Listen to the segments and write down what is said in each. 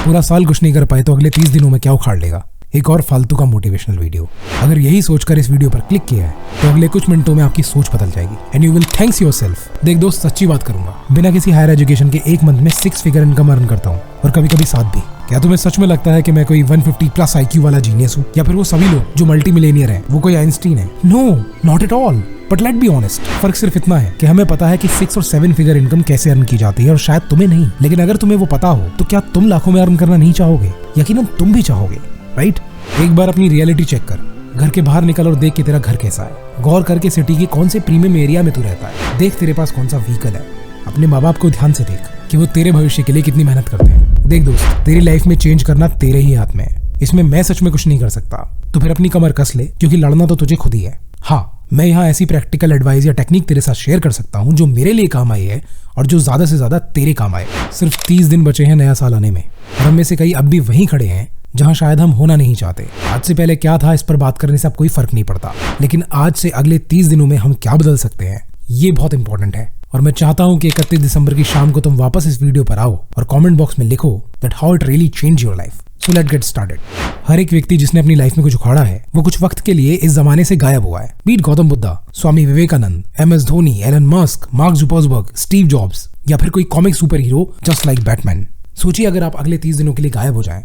पूरा साल कुछ नहीं कर पाए तो अगले 30 दिनों में क्या उखाड़ लेगा। एक और फालतू का मोटिवेशनल वीडियो। अगर यही सोचकर इस वीडियो पर क्लिक किया है तो अगले कुछ मिनटों में आपकी सोच बदल जाएगी and you will thanks yourself. देख दोस्त, सच्ची बात करूंगा, बिना किसी हायर एजुकेशन के एक मंथ में 6 फिगर इनकम अर्न करता हूँ और कभी कभी 7 भी। क्या तुम्हें सच में लगता है कि मैं कोई 150 प्लस IQ वाला जीनियस हूँ, या फिर वो सभी लोग जो मल्टी मिलेनियर हैं वो कोई आइंस्टीन है? No, not at all. But let be honest, फर्क सिर्फ इतना है कि हमें पता है कि 6 और 7 फिगर इनकम कैसे अर्न की जाती है और शायद तुम्हें नहीं। लेकिन अगर तुम्हें वो पता हो तो क्या तुम लाखों में अर्न करना नहीं चाहोगे? यकीनन तुम भी चाहोगे, राइट? एक बार अपनी रियलिटी चेक कर, घर के बाहर निकल और देख के तेरा घर कैसा है। गौर करके सिटी के कौन से प्रीमियम एरिया में तू रहता है। देख तेरे पास कौन सा व्हीकल है। अपने माँ बाप को ध्यान से देख कि वो तेरे भविष्य के लिए कितनी मेहनत करते हैं। देख दोस्त, तेरी लाइफ में चेंज करना तेरे ही हाथ में है। इसमें मैं सच में कुछ नहीं कर सकता। तो फिर अपनी कमर कस ले, क्योंकि लड़ना तो तुझे खुद ही है। हाँ, मैं यहाँ ऐसी प्रैक्टिकल एडवाइस या टेक्निक तेरे साथ शेयर कर सकता हूँ जो मेरे लिए काम आई है और जो ज्यादा से ज्यादा तेरे काम आए। सिर्फ 30 दिन बचे हैं नया साल आने में और हम में से कई अब भी वहीं खड़े हैं जहां शायद हम होना नहीं चाहते। आज से पहले क्या था इस पर बात करने से अब कोई फर्क नहीं पड़ता, लेकिन आज से अगले 30 दिनों में हम क्या बदल सकते हैं ये बहुत इंपॉर्टेंट है। और मैं चाहता हूं कि 31 दिसंबर की शाम को तुम वापस इस वीडियो पर आओ और कमेंट बॉक्स में लिखो that how it really change your life. So let's get started. हर एक व्यक्ति जिसने अपनी लाइफ में कुछ उखाड़ा है वो कुछ वक्त के लिए इस जमाने से गायब हुआ है। Be it Gautam Buddha, Swami Vivekananda, MS Dhoni, Elon Musk, Mark Zuckerberg, Steve Jobs, या फिर कोई comic super hero just like Batman. सोचिए अगर आप अगले 30 दिनों के लिए गायब हो जाएं,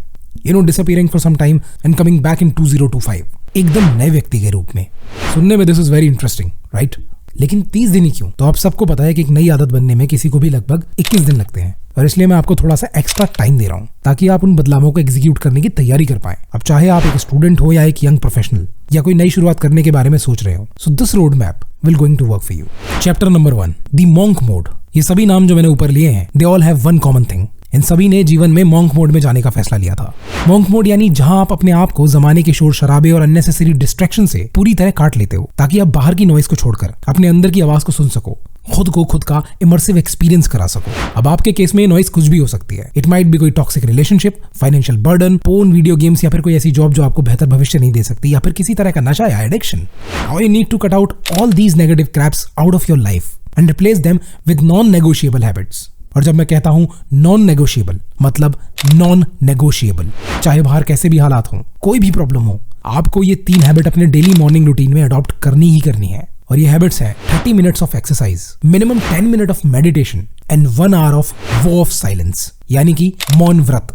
disappearing for some time and coming back in 2025, एकदम नए व्यक्ति के रूप में। सुनने में this is very interesting, right? लेकिन 30 दिन ही क्यों? तो आप सबको पता है कि एक नई आदत बनने में किसी को भी लगभग 21 दिन लगते हैं, और इसलिए मैं आपको थोड़ा सा एक्स्ट्रा टाइम दे रहा हूँ ताकि आप उन बदलावों को एग्जीक्यूट करने की तैयारी कर पाएं। अब चाहे आप एक स्टूडेंट हो या एक यंग प्रोफेशनल या कोई नई शुरुआत करने के बारे में सोच रहे हो, so this road map will going to work for you. Chapter number 1, the monk mode. ये सभी नाम जो मैंने ऊपर लिए हैं, they all have one common thing. इन सभी ने जीवन में मॉन्क मोड में जाने का फैसला लिया था। मॉन्क मोड यानी जहां आप अपने आप को जमाने के शोर शराबे और अननेसेसरी डिस्ट्रैक्शन से पूरी तरह काट लेते हो, ताकि आप बाहर की नॉइस को छोड़कर अपने अंदर की आवाज को सुन सको, खुद को खुद का इमर्सिव एक्सपीरियंस करा सको। अब आपके केस में नॉइस कुछ भी हो सकती है। इट माइट बी कोई toxic relationship, financial burden, porn, video games, या फिर कोई ऐसी जॉब जो आपको बेहतर भविष्य नहीं दे सकती, या फिर किसी तरह का नशा या addiction. Now you need to cut out all these negative craps out of your life and replace them with non negotiable habits. और जब मैं कहता हूं नॉन नेगोशिएबल, मतलब नॉन नेगोशिएबल। चाहे बाहर कैसे भी हालात हो, कोई भी प्रॉब्लम हो, आपको ये 3 हैबिट अपने डेली मॉर्निंग रूटीन में अडॉप्ट करनी ही करनी है। और ये हैबिट्स है 30 minutes of exercise, minimum 10 minute of meditation and 1 hour of वो ऑफ साइलेंस, यानी कि मौन व्रत।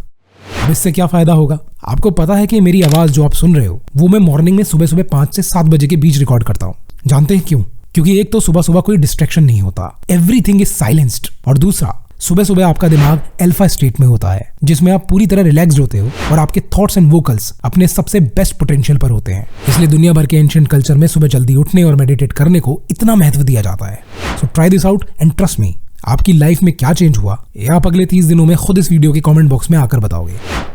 अब इससे क्या फायदा होगा? आपको पता है कि मेरी आवाज जो आप सुन रहे हो वो मैं मॉर्निंग में सुबह सुबह 5 से 7 बजे के बीच रिकॉर्ड करता हूँ। जानते हैं क्यों? क्योंकि एक तो सुबह सुबह कोई डिस्ट्रैक्शन नहीं होता, एवरीथिंग इज साइलेंस्ड, और दूसरा सुबह सुबह आपका दिमाग अल्फा स्टेट में होता है, जिसमें आप पूरी तरह रिलैक्स्ड होते हो और आपके थॉट्स एंड वोकल्स अपने सबसे बेस्ट पोटेंशियल पर होते हैं। इसलिए दुनिया भर के एंशिएंट कल्चर में सुबह जल्दी उठने और मेडिटेट करने को इतना महत्व दिया जाता है। So try this out and trust me, आपकी लाइफ में क्या चेंज हुआ ये आप अगले 30 दिनों में खुद इस वीडियो के कमेंट बॉक्स में आकर बताओगे।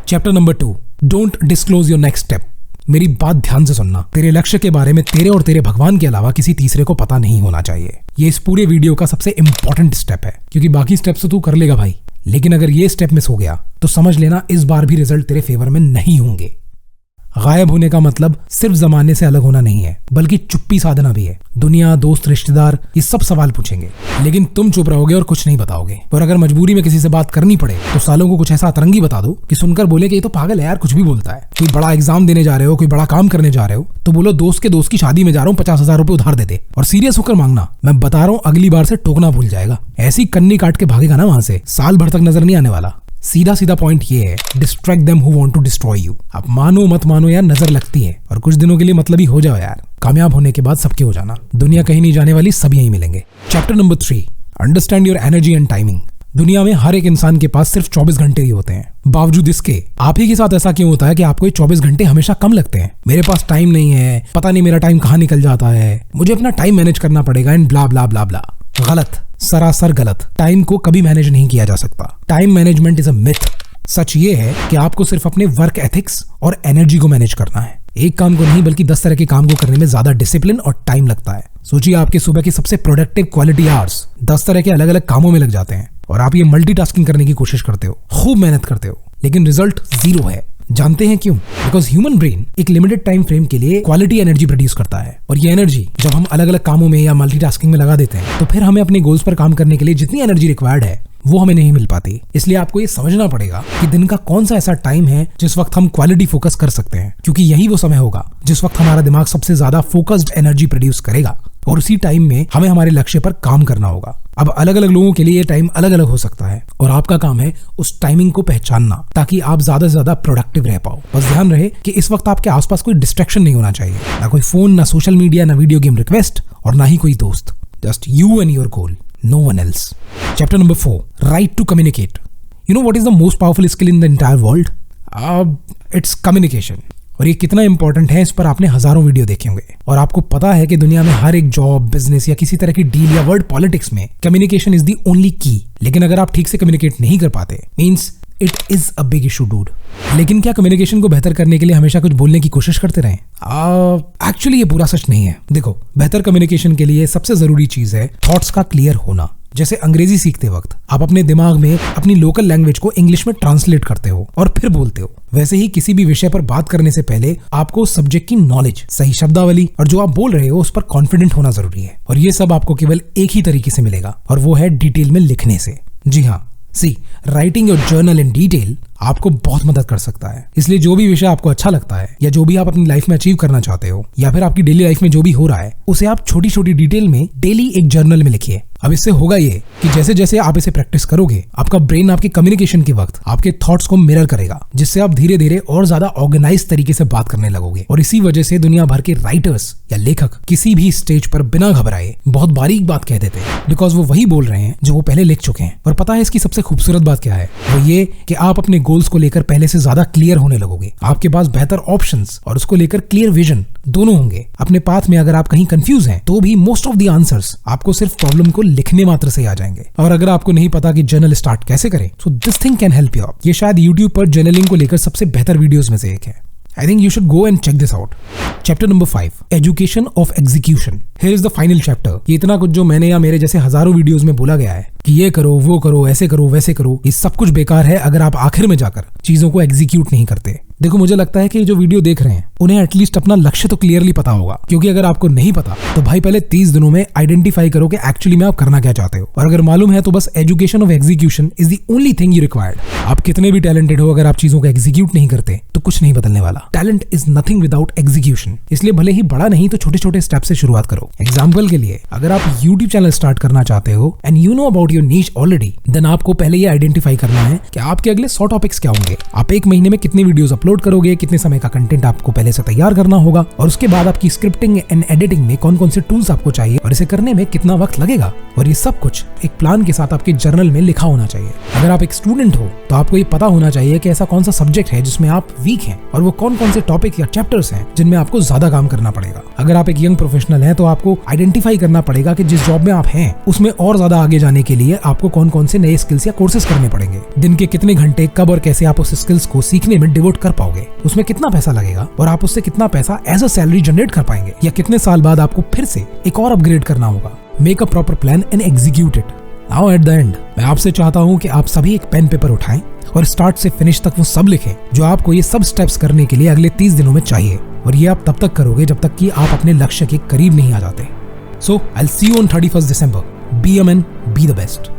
Chapter number 2, don't disclose your next step. मेरी बात ध्यान से सुनना। तेरे लक्ष्य के बारे में तेरे और तेरे भगवान के अलावा किसी तीसरे को पता नहीं होना चाहिए। ये इस पूरे वीडियो का सबसे इंपॉर्टेंट स्टेप है, क्योंकि बाकी स्टेप्स तो तू कर लेगा भाई, लेकिन अगर ये स्टेप मिस हो गया तो समझ लेना इस बार भी रिजल्ट तेरे फेवर में नहीं होंगे। गायब होने का मतलब सिर्फ जमाने से अलग होना नहीं है, बल्कि चुप्पी साधना भी है। दुनिया, दोस्त, रिश्तेदार ये सब सवाल पूछेंगे, लेकिन तुम चुप रहोगे और कुछ नहीं बताओगे। और अगर मजबूरी में किसी से बात करनी पड़े तो सालों को कुछ ऐसा अतरंगी बता दो कि सुनकर बोले कि ये तो पागल है यार, कुछ भी बोलता है। कोई बड़ा एग्जाम देने जा रहे हो, कोई बड़ा काम करने जा रहे हो, तो बोलो दोस्त के दोस्त की शादी में जा रहा हूँ, 50,000 रुपए उधार दे दे, और सीरियस होकर मांगना। मैं बता रहा हूँ अगली बार से टोकना भूल जाएगा। ऐसी कन्नी काट के भागेगा ना वहां से, साल भर तक नजर नहीं आने वाला। सीधा सीधा पॉइंट ये है, distract them who want to destroy you. आप मानो मत मानो यार, नजर लगती है, और कुछ दिनों के लिए मतलब ही हो जाओ यार। कामयाब होने के बाद सबके हो जाना, दुनिया कहीं नहीं जाने वाली, सब यहीं मिलेंगे। Chapter number 3, understand your energy and timing. दुनिया में हर एक इंसान के पास सिर्फ 24 घंटे ही होते हैं। बावजूद इसके आप ही के साथ ऐसा क्यों होता है कि आपको 24 घंटे हमेशा कम लगते हैं? मेरे पास टाइम नहीं है, पता नहीं मेरा टाइम कहाँ निकल जाता है, मुझे अपना टाइम मैनेज करना पड़ेगा, एंड ब्ला ब्ला ब्ला ब्ला। गलत, सरासर गलत। टाइम को कभी मैनेज नहीं किया जा सकता। Time management is a myth. सच ये है कि आपको सिर्फ अपने वर्क एथिक्स और एनर्जी को मैनेज करना है। एक काम को नहीं बल्कि 10 तरह के काम को करने में ज्यादा डिसिप्लिन और टाइम लगता है। सोचिए आपके सुबह की सबसे प्रोडक्टिव क्वालिटी आवर्स 10 तरह के अलग अलग कामों में लग जाते हैं, और आप ये मल्टीटास्किंग करने की कोशिश करते हो, खूब मेहनत करते हो, लेकिन रिजल्ट 0 है। जानते हैं क्यों? बिकॉज ह्यूमन ब्रेन एक लिमिटेड टाइम फ्रेम के लिए क्वालिटी एनर्जी प्रोड्यूस करता है, और ये एनर्जी जब हम अलग अलग कामों में या मल्टीटास्किंग में लगा देते हैं तो फिर हमें अपने गोल्स पर काम करने के लिए जितनी एनर्जी रिक्वायर्ड है वो हमें नहीं मिल पाती। इसलिए आपको ये समझना पड़ेगा कि दिन का कौन सा ऐसा टाइम है जिस वक्त हम क्वालिटी फोकस कर सकते हैं, क्योंकि यही वो समय होगा जिस वक्त हमारा दिमाग सबसे ज्यादा फोकस्ड एनर्जी प्रोड्यूस करेगा और उसी टाइम में हमें हमारे लक्ष्य पर काम करना होगा। अब अलग अलग लोगों के लिए ये टाइम अलग अलग हो सकता है और आपका काम है उस टाइमिंग को पहचानना ताकि आप ज्यादा से ज्यादा प्रोडक्टिव रह पाओ। बस ध्यान रहे कि इस वक्त आपके आसपास कोई डिस्ट्रैक्शन नहीं होना चाहिए, ना कोई फोन, ना सोशल मीडिया, ना वीडियो गेम रिक्वेस्ट और ना ही कोई दोस्त। Just you and your goal, no one else. Chapter number 4, right to communicate. You know what is the most powerful skill in the entire world? It's communication. और ये कितना important है इस पर आपने हजारों वीडियो देखे होंगे और आपको पता है कि दुनिया में हर एक जॉब, बिजनेस या किसी तरह की डील या वर्ल्ड पॉलिटिक्स में कम्युनिकेशन इज दी ओनली की। लेकिन अगर आप ठीक से कम्युनिकेट नहीं कर पाते, means it is a big issue dude. लेकिन क्या कम्युनिकेशन को बेहतर करने के लिए हमेशा कुछ बोलने की कोशिश करते रहें? एक्चुअली ये पूरा सच नहीं है। देखो, बेहतर कम्युनिकेशन के लिए सबसे जरूरी चीज है थॉट्स का क्लियर होना। जैसे अंग्रेजी सीखते वक्त आप अपने दिमाग में अपनी लोकल लैंग्वेज को इंग्लिश में ट्रांसलेट करते हो और फिर बोलते हो, वैसे ही किसी भी विषय पर बात करने से पहले आपको सब्जेक्ट की नॉलेज, सही शब्दावली और जो आप बोल रहे हो उस पर कॉन्फिडेंट होना जरूरी है। और ये सब आपको केवल एक ही तरीके से मिलेगा और वो है डिटेल में लिखने से। जी हाँ, see writing your journal in detail आपको बहुत मदद कर सकता है। इसलिए जो भी विषय आपको अच्छा लगता है या जो भी आप अपनी लाइफ में अचीव करना चाहते हो या फिर आपकी डेली लाइफ में जो भी हो रहा है उसे आप छोटी छोटी डिटेल में डेली एक जर्नल में लिखिए। अब इससे होगा ये कि जैसे जैसे आप इसे प्रैक्टिस करोगे, आपका ब्रेन आपके कम्युनिकेशन के वक्त आपके थॉट्स को मिरर करेगा, जिससे आप धीरे धीरे और ज्यादा ऑर्गेनाइज तरीके से बात करने लगोगे। और इसी वजह से दुनिया भर के राइटर्स या लेखक किसी भी स्टेज पर बिना घबराए बहुत बारीक बात कह देते हैं, बिकॉज वो वही बोल रहे हैं जो वो पहले लिख चुके हैं। और पता है इसकी सबसे खूबसूरत बात क्या है? वो ये कि आप अपने गोल्स को लेकर पहले से ज्यादा क्लियर होने लगोगे। आपके पास बेहतर ऑप्शंस और उसको लेकर क्लियर विजन दोनों होंगे। अपने पाथ में अगर आप कहीं कंफ्यूज हैं तो भी मोस्ट ऑफ द आंसर्स आपको सिर्फ प्रॉब्लम को लिखने मात्र से आ जाएंगे। और अगर आपको नहीं पता कि जर्नल स्टार्ट कैसे करें, so this thing can help you out. ये शायद YouTube पर जर्नलिंग को लेकर सबसे बेहतर वीडियोस में से एक है। I think you should go and check this out. Chapter number 5, Education of Execution. Here is the final chapter. ये इतना कुछ जो मैंने या मेरे जैसे हजारों वीडियोस में बोला गया है कि ये करो, वो करो, ऐसे करो, वैसे करो, ये सब कुछ बेकार है अगर आप आखिर में जाकर चीजों को एग्जीक्यूट नहीं करते। देखो, मुझे लगता है कि जो वीडियो देख रहे हैं उन्हें एटलीस्ट अपना लक्ष्य तो क्लियरली पता होगा, क्योंकि अगर आपको नहीं पता तो भाई पहले 30 दिनों में आइडेंटिफाई करो कि एक्चुअली में आप करना क्या चाहते हो। और अगर मालूम है तो बस education of execution is the only thing you required. आप कितने भी टैलेंटेड हो, अगर आप चीजों को एग्जीक्यूट नहीं करते तो कुछ नहीं बदलने वाला। Talent is nothing without execution. इसलिए भले ही बड़ा नहीं तो छोटे छोटे स्टेप से शुरुआत करो। एग्जाम्पल के लिए, अगर आप यूट्यूब चैनल स्टार्ट करना चाहते हो and you know about your niche already, then आपको पहले ये आइडेंटिफाई करना है कि आपके अगले 100 टॉपिक्स क्या होंगे। आप एक महीने में कितनी वीडियोस अपलोड करोगे, कितने समय का कंटेंट आपको पहले से तैयार करना होगा, और उसके बाद आपकी स्क्रिप्टिंग एंड एडिटिंग में कौन कौन से टूल्स आपको चाहिए और इसे करने में कितना वक्त लगेगा। और ये सब कुछ एक प्लान के साथ आपके जर्नल में लिखा होना चाहिए। अगर आप एक स्टूडेंट हो तो आपको ये पता होना चाहिए कि ऐसा कौन सा सब्जेक्ट है जिसमें आप वीक हैं और वो कौन कौन से टॉपिक या चैप्टर्स हैं जिनमें आपको ज्यादा काम करना पड़ेगा। अगर आप एक यंग प्रोफेशनल हैं तो आपको आइडेंटिफाई करना पड़ेगा कि जिस जॉब में आप हैं उसमें और ज्यादा आगे जाने के लिए आपको कौन कौन से नए स्किल्स या कोर्सेज करने पड़ेंगे। दिन के कितने घंटे, कब और कैसे आप उस स्किल्स को सीखने में डिवोट कर पाओगे, उसमें कितना पैसा लगेगा और आप उससे कितना पैसा एज अ सैलरी जनरेट कर पाएंगे, या कितने साल बाद आपको फिर से एक और अपग्रेड करना होगा। Make a proper plan and execute it. Now at the end मैं आपसे चाहता हूं कि आप सभी एक पेन पेपर उठाएं और स्टार्ट से फिनिश तक वो सब लिखें जो आपको ये सब स्टेप्स करने के लिए अगले 30 दिनों में चाहिए। और ये आप तब तक करोगे जब तक कि आप अपने लक्ष्य के करीब नहीं आ जाते। So I will see you on 31st December. Be a man, be the best.